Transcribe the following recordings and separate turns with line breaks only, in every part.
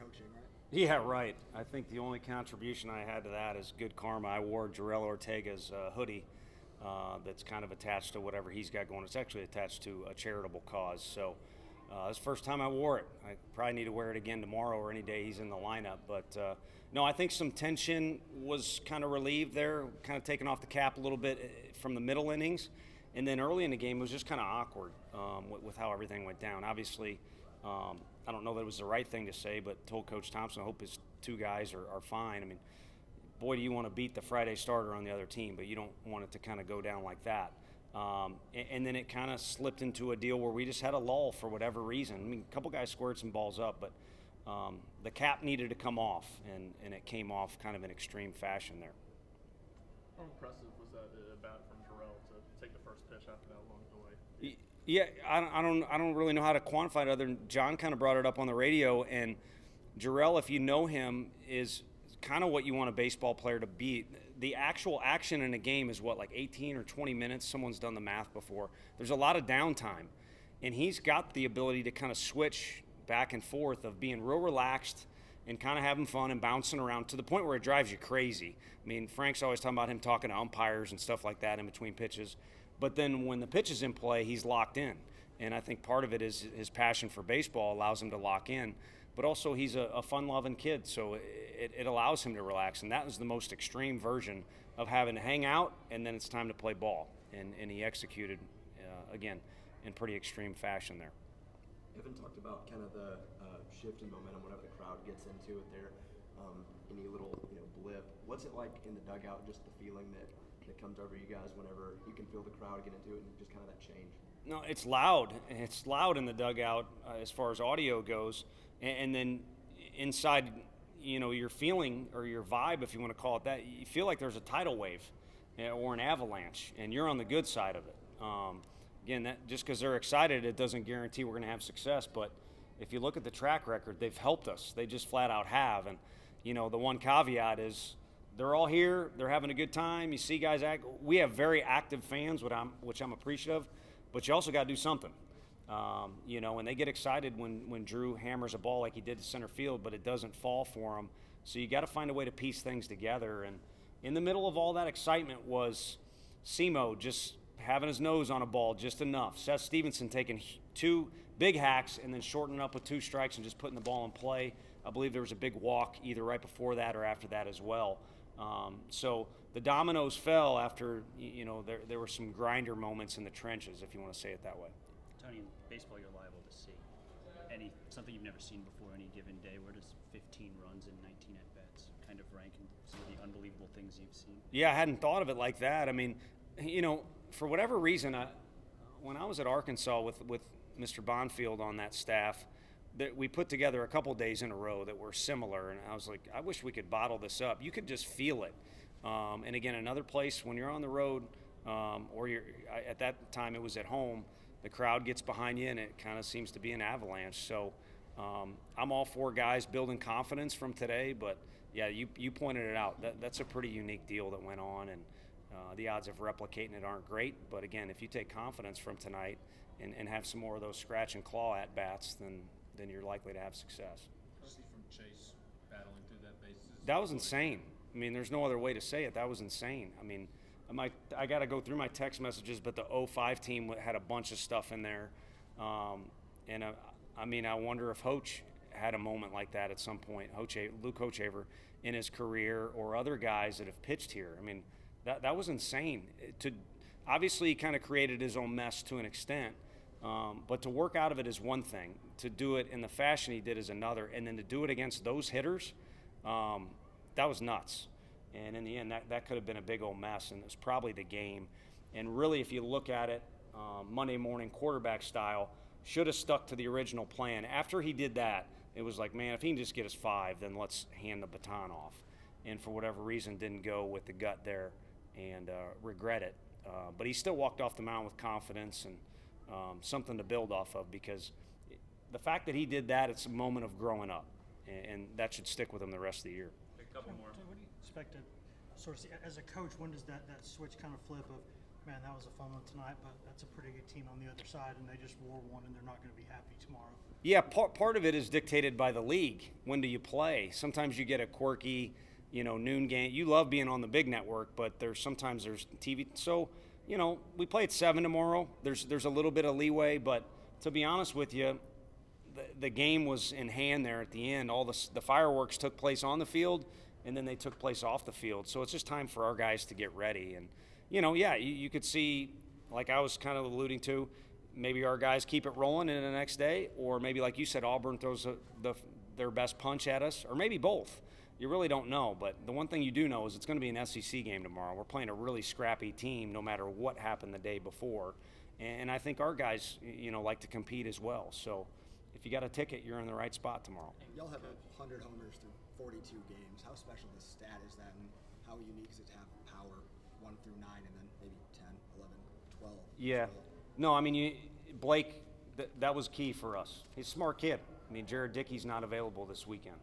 coaching, right?
Yeah, right. I think the only contribution I had to that is good karma. I wore Jarrell Ortega's hoodie that's kind of attached to whatever he's got going. It's actually attached to a charitable cause. So it's the first time I wore it. I probably need to wear it again tomorrow or any day he's in the lineup. But no, I think some tension was kind of relieved there, kind of taken off the cap a little bit from the middle innings. And then early in the game, it was just kind of awkward with how everything went down. Obviously, I don't know that it was the right thing to say, but told Coach Thompson, I hope his two guys are fine. I mean, boy, do you want to beat the Friday starter on the other team, but you don't want it to kind of go down like that. And then it kind of slipped into a deal where we just had a lull for whatever reason. I mean, a couple guys squared some balls up, but the cap needed to come off, and it came off kind of in extreme fashion there.
How impressive was that at bat from Jarrell to take the first pitch after that long delay?
Yeah, I don't really know how to quantify it other than John kind of brought it up on the radio, and Jarrell, if you know him, is kind of what you want a baseball player to be. The actual action in a game is what, like 18 or 20 minutes? Someone's done the math before. There's a lot of downtime, and he's got the ability to kind of switch back and forth of being real relaxed and kind of having fun and bouncing around to the point where it drives you crazy. I mean, Frank's always talking about him talking to umpires and stuff like that in between pitches. But then when the pitch is in play, he's locked in. And I think part of it is his passion for baseball allows him to lock in. But also he's a fun-loving kid, so it allows him to relax. And that was the most extreme version of having to hang out, and then it's time to play ball. And he executed, again, in pretty extreme fashion there.
Evan talked about kind of the shift in momentum whenever the crowd gets into it there. Any little blip. What's it like in the dugout, just the feeling that comes over you guys whenever you can feel the crowd get into it and just kind of that change?
No, it's loud. It's loud in the dugout as far as audio goes. And then inside, your feeling or your vibe, if you want to call it that, you feel like there's a tidal wave or an avalanche, and you're on the good side of it. Again, that just because they're excited, it doesn't guarantee we're going to have success. But if you look at the track record, they've helped us. They just flat out have. And, the one caveat is they're all here. They're having a good time. You see guys act. We have very active fans, which I'm appreciative. But you also got to do something. And they get excited when Drew hammers a ball like he did to center field, but it doesn't fall for him. So you got to find a way to piece things together. And in the middle of all that excitement was Simo just having his nose on a ball just enough. Seth Stevenson taking two big hacks and then shortening up with two strikes and just putting the ball in play. I believe there was a big walk either right before that or after that as well. So the dominoes fell after, there were some grinder moments in the trenches, if you want to say it that way.
Tony, in baseball, you're liable to see something you've never seen before any given day. Where does 15 runs and 19 at-bats kind of rank in some of the unbelievable things you've seen?
Yeah, I hadn't thought of it like that. I mean, for whatever reason, when I was at Arkansas with Mr. Bonfield on that staff, that we put together a couple days in a row that were similar, and I was like, I wish we could bottle this up. You could just feel it. And again, another place when you're on the road, or at that time it was at home, the crowd gets behind you and it kind of seems to be an avalanche. So I'm all for guys building confidence from today, but yeah, you pointed it out. That's a pretty unique deal that went on, and the odds of replicating it aren't great. But again, if you take confidence from tonight and have some more of those scratch and claw at bats, then you're likely to have success.
See from Chase battling through that bases.
That was insane. I mean, there's no other way to say it. That was insane. I mean, I got to go through my text messages, but the 05 team had a bunch of stuff in there. I wonder if Hoach had a moment like that at some point, Luke Hochaver, in his career, or other guys that have pitched here. I mean, that was insane. Obviously, he kind of created his own mess to an extent, but to work out of it is one thing. To do it in the fashion he did is another, and then to do it against those hitters, that was nuts. And in the end, that could have been a big old mess, and it was probably the game. And really, if you look at it, Monday morning quarterback style, should have stuck to the original plan. After he did that, it was like, man, if he can just get us 5, then let's hand the baton off. And for whatever reason, didn't go with the gut there and regret it. But he still walked off the mound with confidence and something to build off of, because the fact that he did that, it's a moment of growing up, and that should stick with him the rest of the year.
A couple more.
What do you expect to sort of see as a coach? When does that switch kind of flip of Man, that was a fun one tonight, but that's a pretty good team on the other side, and they just wore one, and they're not going to be happy tomorrow.
Yeah, part of it is dictated by the league. When do you play? Sometimes you get a quirky, noon game. You love being on the big network, but sometimes there's TV. So, we play at 7 tomorrow. There's a little bit of leeway, but to be honest with you, the game was in hand there at the end. All the fireworks took place on the field, and then they took place off the field. So it's just time for our guys to get ready. And, you could see, like I was kind of alluding to, maybe our guys keep it rolling in the next day, or maybe, like you said, Auburn throws their best punch at us, or maybe both. You really don't know. But the one thing you do know is it's going to be an SEC game tomorrow. We're playing a really scrappy team no matter what happened the day before. And I think our guys, like to compete as well. So if you got a ticket, you're in the right spot tomorrow.
Y'all have 100 homers through 42 games. How special this stat is that, and how unique is it to have power 1 through 9 and then maybe 10, 11, 12?
Yeah.
12?
No, I mean, Blake, that was key for us. He's a smart kid. I mean, Jared Dickey's not available this weekend.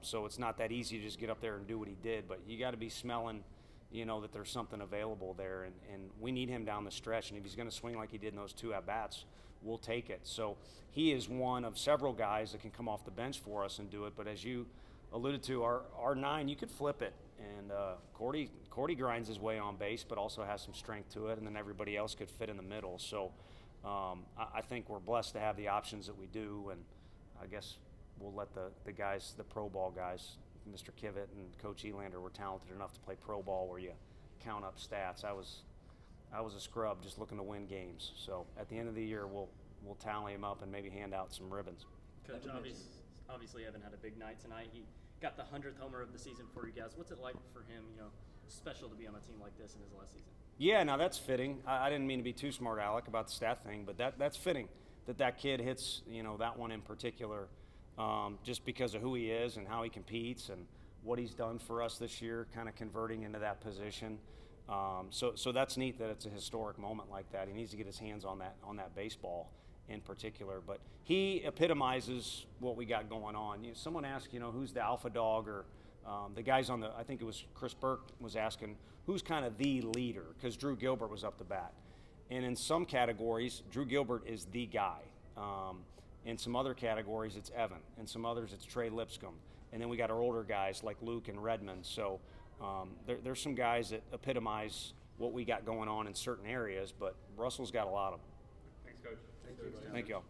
So it's not that easy to just get up there and do what he did. But you got to be smelling, that there's something available there. And we need him down the stretch. And if he's going to swing like he did in those 2 at-bats, we'll take it. So he is one of several guys that can come off the bench for us and do it. But as you alluded to, our 9, you could flip it. And Cordy grinds his way on base, but also has some strength to it. And then everybody else could fit in the middle. So I think we're blessed to have the options that we do. And I guess we'll let the guys, the pro ball guys, Mr. Kivett and Coach Elander were talented enough to play pro ball where you count up stats. I was a scrub just looking to win games. So at the end of the year, we'll tally them up and maybe hand out some ribbons.
Coach, obviously Evan had a big night tonight. He got the 100th homer of the season for you guys. What's it like for him, special to be on a team like this in his last season?
Yeah, now that's fitting. I didn't mean to be too smart, Alec, about the stat thing, but that's fitting that kid hits, that one in particular, just because of who he is and how he competes and what he's done for us this year, kind of converting into that position. So that's neat that it's a historic moment like that. He needs to get his hands on that baseball in particular. But he epitomizes what we got going on. Someone asked, who's the alpha dog, or the guys on I think it was Chris Burke was asking, who's kind of the leader, because Drew Gilbert was up to bat. And in some categories, Drew Gilbert is the guy. In some other categories, it's Evan. In some others, it's Trey Lipscomb. And then we got our older guys like Luke and Redmond. So there's some guys that epitomize what we got going on in certain areas, but Russell's got a lot of them.
Thanks, Coach.
Thank you.
Thank you all.